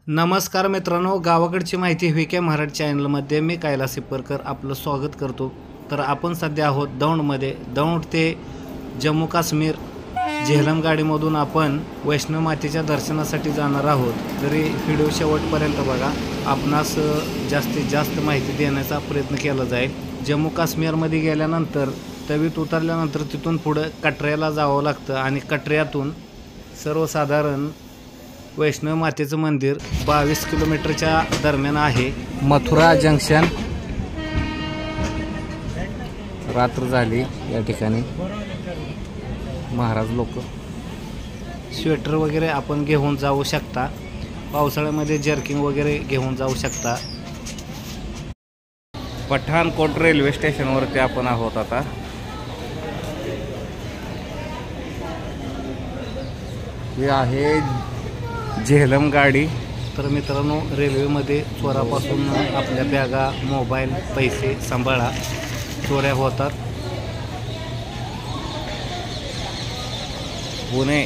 नमस्कार मित्रांनो, गावाकडची माहिती व्हीके मराठी चॅनलमध्ये मी कैलास सिप्परकर आपलं स्वागत करतो। तर आपण सध्या आहोत दौंडमध्ये। दौंड ते जम्मू काश्मीर झेलम गाडीमधून आपण वैष्णव मातेच्या दर्शनासाठी जाणार आहोत। तरी व्हिडिओ शेवटपर्यंत बघा, आपणास जास्तीत जास्त माहिती देण्याचा प्रयत्न केला जाईल। जम्मू काश्मीरमध्ये गेल्यानंतर तवीत उतरल्यानंतर तिथून पुढे कटऱ्याला जावं लागतं आणि कटऱ्यातून सर्वसाधारण वैष्णव मातेचं मंदिर 22 किलोमीटरच्या दरम्यान आहे। मथुरा जंक्शन। रात्र झाली या ठिकाणी। महाराज लोक स्वेटर वगैरे आपण घेऊन जाऊ शकता। पावसाळ्यामध्ये जर्किंग वगैरे घेऊन जाऊ शकता। पठाणकोट रेल्वे स्टेशनवरती आपण आहोत आता। हे आहे झेलम गाडी। तर मित्रांनो, रेल्वेमध्ये चोरापासून आपल्या बॅगा, मोबाईल, पैसे सांभाळा, चोऱ्या होतात। Pune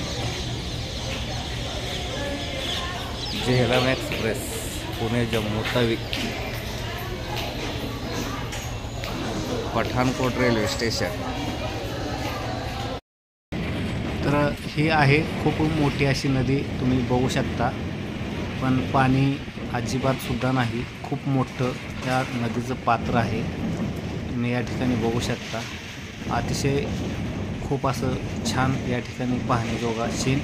Jhelum express, Pune Jammu Tawi, Pathankot railway station. तर ही आहे खूप मोठी अशी नदी, तुम्ही बघू शकता, पण पाणी अजिबात सुद्धा नाही। खूप मोठं या नदीचं पात्र आहे, तुम्ही या ठिकाणी बघू शकता। अतिशय खूप असं छान या ठिकाणी पाहण्याजोगा सीन।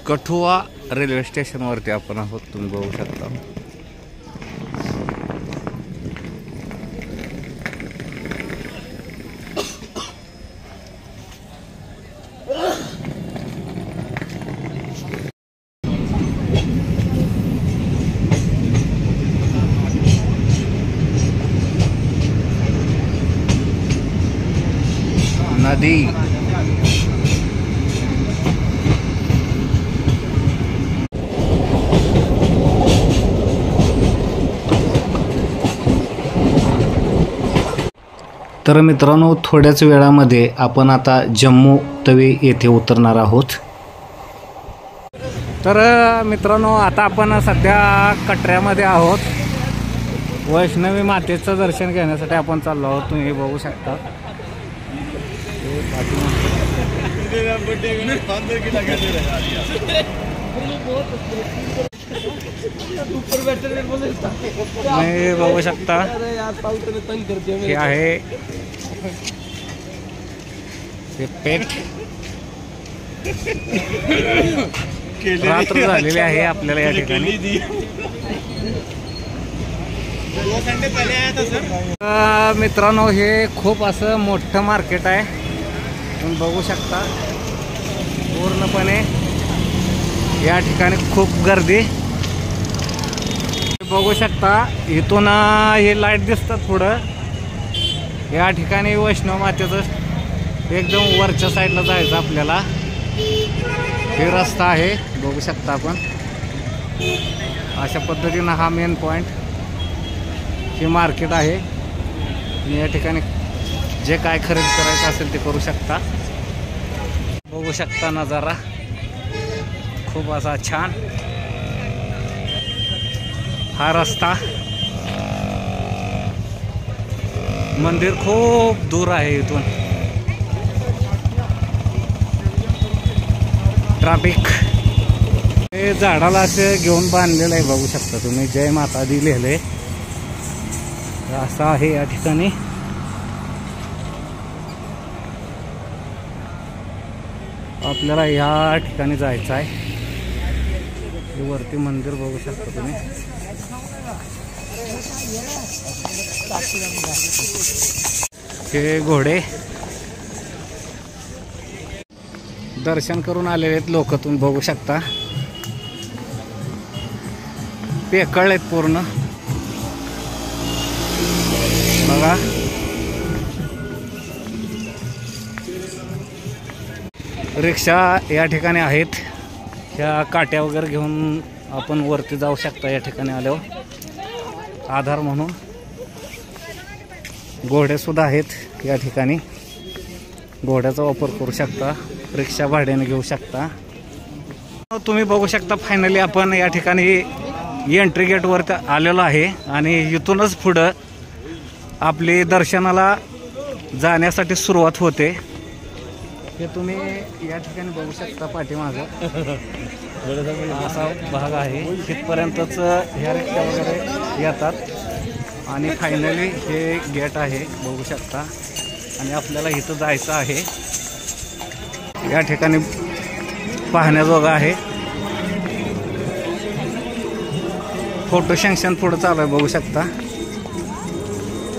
कठुआ रेल्वे स्टेशनवरती आपण आहोत, तुम्ही बघू शकता। नदी तर मित्रांनो, थोड्याच वेळामध्ये आपण आता जम्मू तवी येथे उतरणार आहोत। तर मित्रांनो, आता आपण सध्या कटऱ्यामध्ये आहोत। वैष्णवी मातेचं दर्शन घेण्यासाठी आपण चाललो आहोत, तुम्ही बघू शकता। तुम्ही बघू शकता, हे आहे ते पेठ। रात्र झालेली आहे आपल्याला या ठिकाणी। मित्रांनो, हे खूप असं मोठं मार्केट आहे, तुम्ही बघू शकता। पूर्णपणे या ठिकाणी खूप गर्दी बघू शकता। इथून हे लाईट दिसतात पुढं। या ठिकाणी वैष्णव मातेचं एकदम वरच्या साईडला जायचं आपल्याला। हे रस्ता आहे, बघू शकता आपण। अशा पद्धतीनं हा मेन पॉइंट, हे मार्केट आहे। या ठिकाणी जे काय खरेदी करायचं असेल ते करू शकता। बघू शकता नजारा खूप असा छान। हा रस्ता, मंदिर खूप दूर आहे इथून। ट्रॅफिक हे झाडाला असे घेऊन बांधलेलं आहे, बघू शकता तुम्ही। जय माता दी लिहिलंय, असं आहे या ठिकाणी। आपल्याला या ठिकाणी जायचं आहे। वरती मंदिर बघू शकता तुम्ही। हे घोडे दर्शन करून आलेले आहेत लोक, तुम्ही बघू शकता। पेकळ आहेत पूर्ण, बघा। रिक्षा या ठिकाणी आहेत, ह्या काट्या वगैरे घेऊन आपण वरती जाऊ शकता या ठिकाणी आल्यावर आधार म्हणून। घोडे सुद्धा आहेत या ठिकाणी। घोड्याचा वापर करू शकता, रिक्षा भाड्याने घेऊ शकता. तुम्ही बघू शकता फायनली आपण या ठिकाणी एंट्री गेटवर आलेलो आहे आणि इथूनच पुढं आपली दर्शनाला जाण्यासाठी सुरुवात होते. हे तुम्ही या ठिकाणी बघू शकता पाठीमागं असा भाग आहे. तिथपर्यंतच ह्या रिक्षा वगैरे येतात आणि फायनली हे गेट आहे बघू शकता. आणि आपल्याला इथं जायचं आहे. या ठिकाणी पाहण्याजोगं आहे. फोटो सेक्शन पुढं चालू आहे बघू शकता.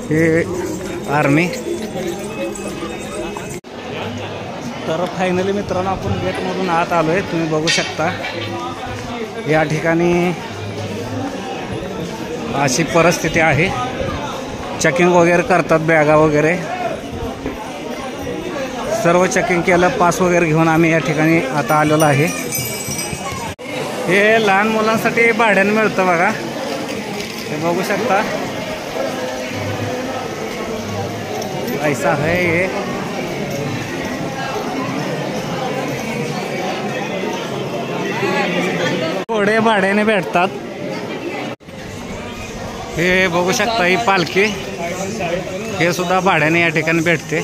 हे आर्मी. तर फायनली मित्रांनो आपण गेटमधून आत आलो आहे. तुम्ही बघू शकता या ठिकाणी अशी परिस्थिती आहे. चेकिंग वगैरे करतात, बॅगा वगैरे सर्व चेकिंग केलं. पास वगैरे घेऊन आम्ही या ठिकाणी आता आलेलो आहे. हे लहान मुलांसाठी भाड्याने मिळतं बघा. हे बघू शकता ऐसा है ये. घोडे भाड्याने भेटतात. हे बघू शकता ही पालखी, हे सुद्धा भाड्याने या ठिकाणी भेटते.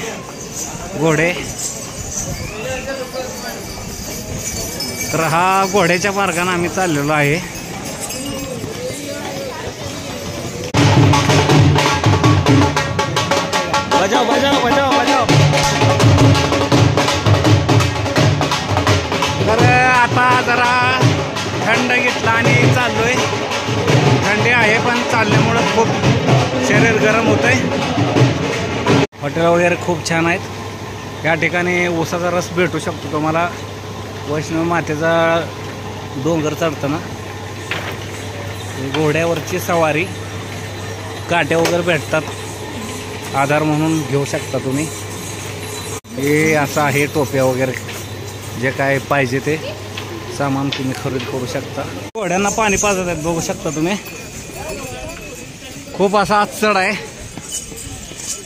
घोडे. तर हा घोड्याच्या मार्गाने आम्ही चाललेलो आहे. बजाव बजाव बजाव बजाव. तर आता जरा थंड घेतला आणि चाललोय. थंडी आहे पण चालल्यामुळं खूप शरीर गरम होतंय. हॉटेल वगैरे खूप छान आहेत. या ठिकाणी ऊसाचा रस भेटू शकतो तुम्हाला. वैष्णव मातेचा डोंगर चढताना घोड्यावरची सवारी, काटे वगैरे भेटतात आधार म्हणून घेऊ शकता तुम्ही. हे असं आहे टोप्या वगैरे, जे काय पाहिजे ते सामान तुम्ही खरेदी करू शकता. घोड्यांना पाणी पाजत आहेत बघू शकता तुम्ही. खूप असा आचड आहे.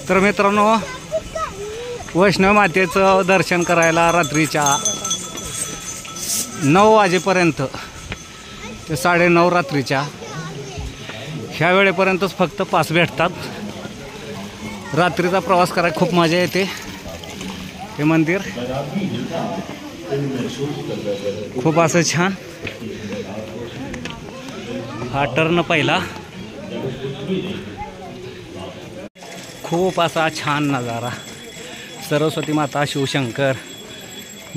तर मित्रांनो वैष्णव मातेचं दर्शन करायला रात्रीच्या 9 वाजेपर्यंत ते 9:30 रात्रीच्या ह्या वेळेपर्यंतच फक्त पास भेटतात. रात्रीचा प्रवास करायला खूप मजा येते. हे मंदिर खूप असं छान. हा टर्न पहिला. खूप असा छान नजारा. सरस्वती माता, शिवशंकर,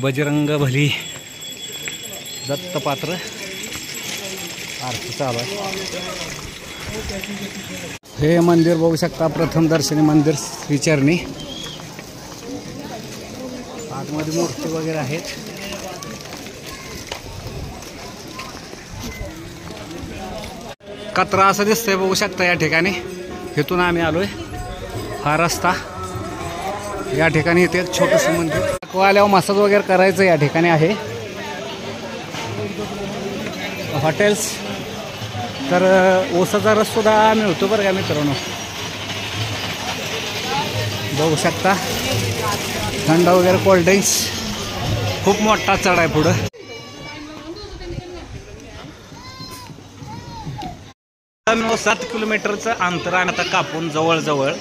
बजरंग बली, दत्तपात्र आरती चालू आहे. हे मंदिर बघू शकता, प्रथम दर्शनी मंदिर श्रीचरणी. आतमध्ये मूर्ती वगैरे आहेत. कचरा असं दिसतंय बघू शकता या ठिकाणी. इथून आम्ही आलोय. हा रस्ता. या ठिकाणी इथे एक छोटंसं मंदिर. आल्यावर मसाज वगैरे करायचं या ठिकाणी आहे. हॉटेल्स. तर ऊसाचा रस सुद्धा मिळतो बरं का मित्रांनो. बघू शकता थंड वगैरे कोल्ड्रिंक्स. खूप मोठा चढ आहे पुढं. तर 7 किलोमीटरचं अंतर आम्ही आता कापून जवळजवळ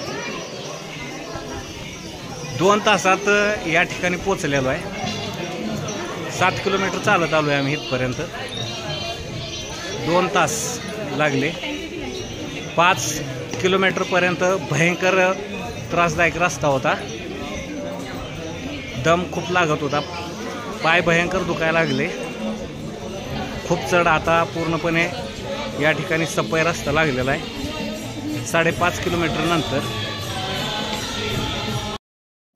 2 तासात या ठिकाणी पोचलेलो आहे. 7 किलोमीटर चालत आलो आहे आम्ही इथपर्यंत. 2 तास लागले. 5 किलोमीटरपर्यंत भयंकर त्रासदायक रस्ता होता. दम खूप लागत होता. पाय भयंकर दुखायला लागले. खूप चढ. आता पूर्णपणे या ठिकाणी सपाई रस्ता लागलेला आहे 5.5 किलोमीटर नंतर.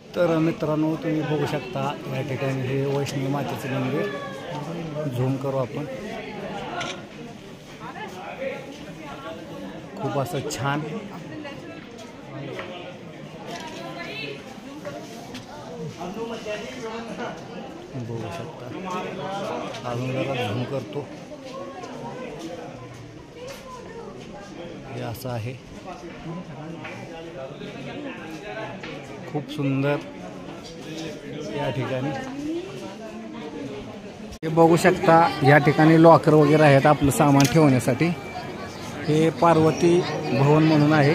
तर मित्रांनो तुम्ही बघू शकता या ठिकाणी हे वैष्णव मातेचं मंदिर. झूम करू आपण. खूप असं छान. बघू शकता. अजून जरा झूम करतो. हे असं आहे. खूप सुंदर या ठिकाणी हे बघू शकता, या ठिकाणी लॉकर वगैरे आहेत आपलं सामान ठेवण्यासाठी. हे पार्वती भवन म्हणून आहे.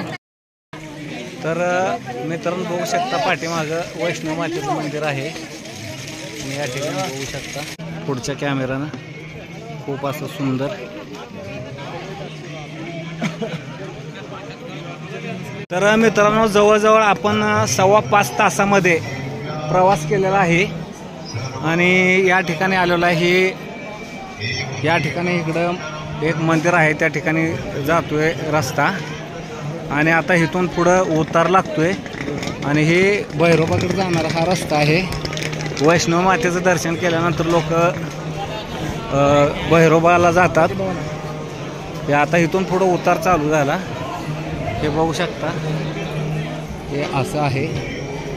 तर मित्रांनो बघू शकता पाठीमागं वैष्णव मातेचं मंदिर आहे. या ठिकाणी बघू शकता पुढच्या कॅमेरानं खूप असं सुंदर. तर मित्रांनो जवळजवळ आपण 5.25 तासामध्ये प्रवास केलेला आहे आणि या ठिकाणी आलेलो आहे. या ठिकाणी इकडं एक मंदिर आहे, त्या ठिकाणी जातोय रस्ता आणि आता इथून पुढं उतार लागतोय आणि हे भैरोबाकडे जाणारा हा रस्ता आहे. वैष्णव मातेचं दर्शन केल्यानंतर लोक भैरोबाला जातात. हे आता इथून पुढं उतार चालू झाला. हे बघू शकता, हे असं आहे.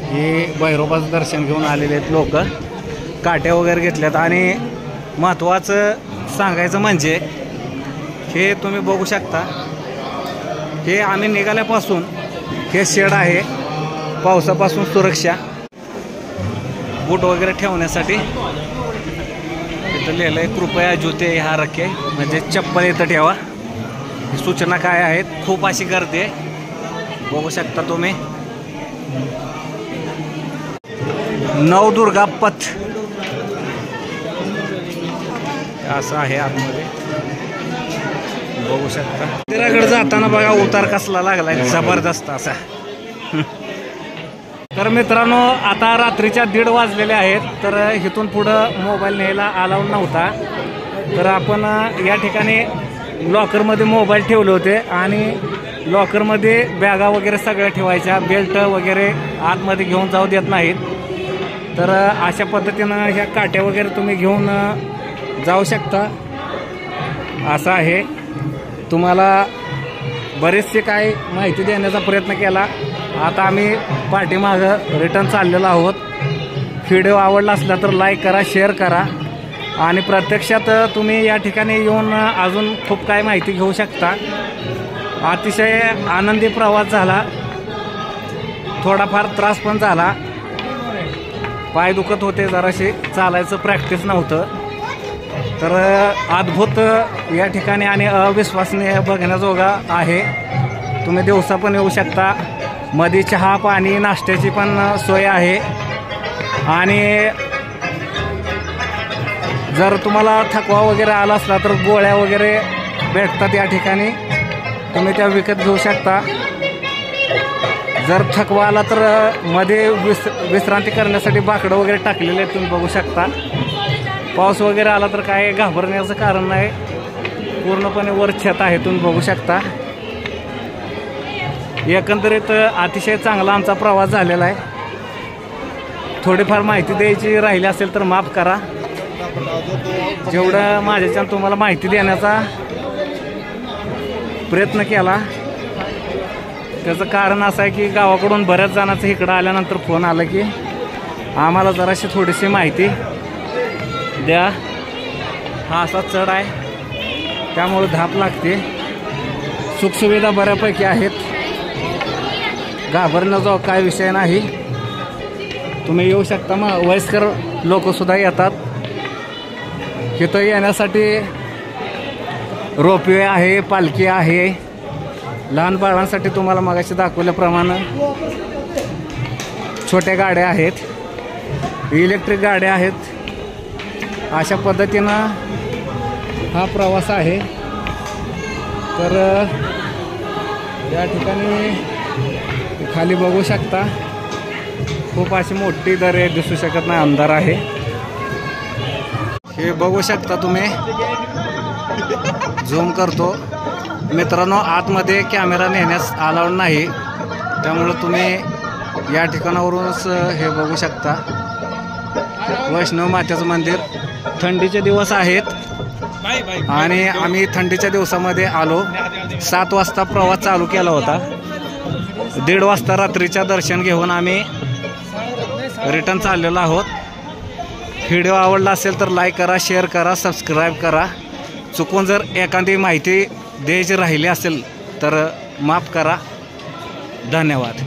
हे भैरोबाचं दर्शन घेऊन आलेले आहेत लोक. काट्या वगैरे घेतल्यात आणि महत्त्वाचं सांगायचं म्हणजे हे तुम्ही बघू शकता, हे आम्ही निघाल्यापासून हे शेड आहे पावसापासून सुरक्षा, बूट वगैरे ठेवण्यासाठी. इथं लिहिलं आहे कृपया जूते यहाँ रखे, म्हणजे चप्पल इथं ठेवा. सूचना काय आहेत. खूप अशी गर्दी आहे बघू शकता तुम्ही. नवदुर्गा पथ असं आहे आतमध्ये बघू शकता. मंदिराकडे जाताना बघा उतार कसला लागलाय जबरदस्त असा. तर मित्रांनो आता रात्रीच्या 1:30 वाजलेले आहेत. तर इथून पुढं मोबाईल न्यायला अलाउड नव्हता. तर आपण या ठिकाणी लॉकरमध्ये मोबाईल ठेवले होते आणि लॉकरमध्ये बॅगा वगैरे सगळ्या ठेवायच्या. बेल्ट वगैरे आतमध्ये घेऊन जाऊ देत नाहीत. तर अशा पद्धतीनं ह्या काट्या वगैरे तुम्ही घेऊन जाऊ शकता असं आहे. तुम्हाला बरेचसे काय माहिती देण्याचा प्रयत्न केला. आता आम्ही पाठीमागं रिटर्न चाललेलो आहोत. व्हिडिओ आवडला असला तर लाईक करा, शेअर करा आणि प्रत्यक्षात तुम्ही या ठिकाणी येऊन अजून खूप काय माहिती घेऊ शकता. अतिशय आनंदी प्रवास झाला. थोडाफार त्रास पण झाला. पाय दुखत होते जरासे, चालायचं प्रॅक्टिस नव्हतं. तर अद्भुत या ठिकाणी आणि अविश्वसनीय बघण्याजोगा आहे. तुम्ही दिवसा पण येऊ शकता. मध्ये चहा पाणी नाश्त्याची पण सोय आहे आणि जर तुम्हाला थकवा वगैरे आला असला तर गोळ्या वगैरे भेटतात या ठिकाणी, तुम्ही त्या विकत घेऊ शकता. जर थकवा आला तर मध्ये विश्रांती करण्यासाठी बाकडं वगैरे टाकलेले आहेत तुम्ही बघू शकता. पाऊस वगैरे आला तर काय घाबरण्याचं कारण नाही. पूर्णपणे वर छत आहे तुम्ही बघू शकता. एकंदरीत अतिशय चांगला आमचा प्रवास झालेला आहे. थोडीफार माहिती द्यायची राहिली असेल तर माफ करा. जेवढं माझ्याच्यानं तुम्हाला माहिती देण्याचा प्रयत्न केला. त्याचं कारण असं आहे की गावाकडून बऱ्याच जणांचं इकडं आल्यानंतर फोन आला की आम्हाला जराशी थोडीशी माहिती द्या. हा असा चढ आहे त्यामुळे धाप लागते. सुखसुविधा बऱ्यापैकी आहेत. घाबरण्याचा काय विषय नाही. तुम्ही येऊ शकता. मग वयस्कर लोकसुद्धा येतात. इथं येण्यासाठी रोपवे आहे, पालखी आहे. लहान बाळांसाठी तुम्हाला मगाशी दाखवल्याप्रमाणे छोट्या गाड्या आहेत, इलेक्ट्रिक गाड्या आहेत. अशा पद्धतीनं हा प्रवास आहे. तर या ठिकाणी खाली बघू शकता खूप अशी मोठी दरे दिसू शकत नाही, अंधार आहे. हे बघू शकता तुम्ही, झूम करतो मित्रांनो. आतमध्ये कॅमेरा नेण्यास अलाउड नाही, त्यामुळे तुम्ही या ठिकाणावरूनच हे बघू शकता. वैष्णव मातेचं मंदिर. थंडीचे दिवस आहेत आणि आम्ही थंडीच्या दिवसामध्ये आलो. 7 वाजता प्रवास चालू केला होता. 1:30 वाजता रात्रीच्या दर्शन घेऊन आम्ही रिटर्न चाललेलो आहोत. व्हिडिओ आवडला असेल तर लाईक करा, शेअर करा, सबस्क्राईब करा. चुकून जर एखादी माहिती द्यायची राहिली असेल तर माफ करा. धन्यवाद.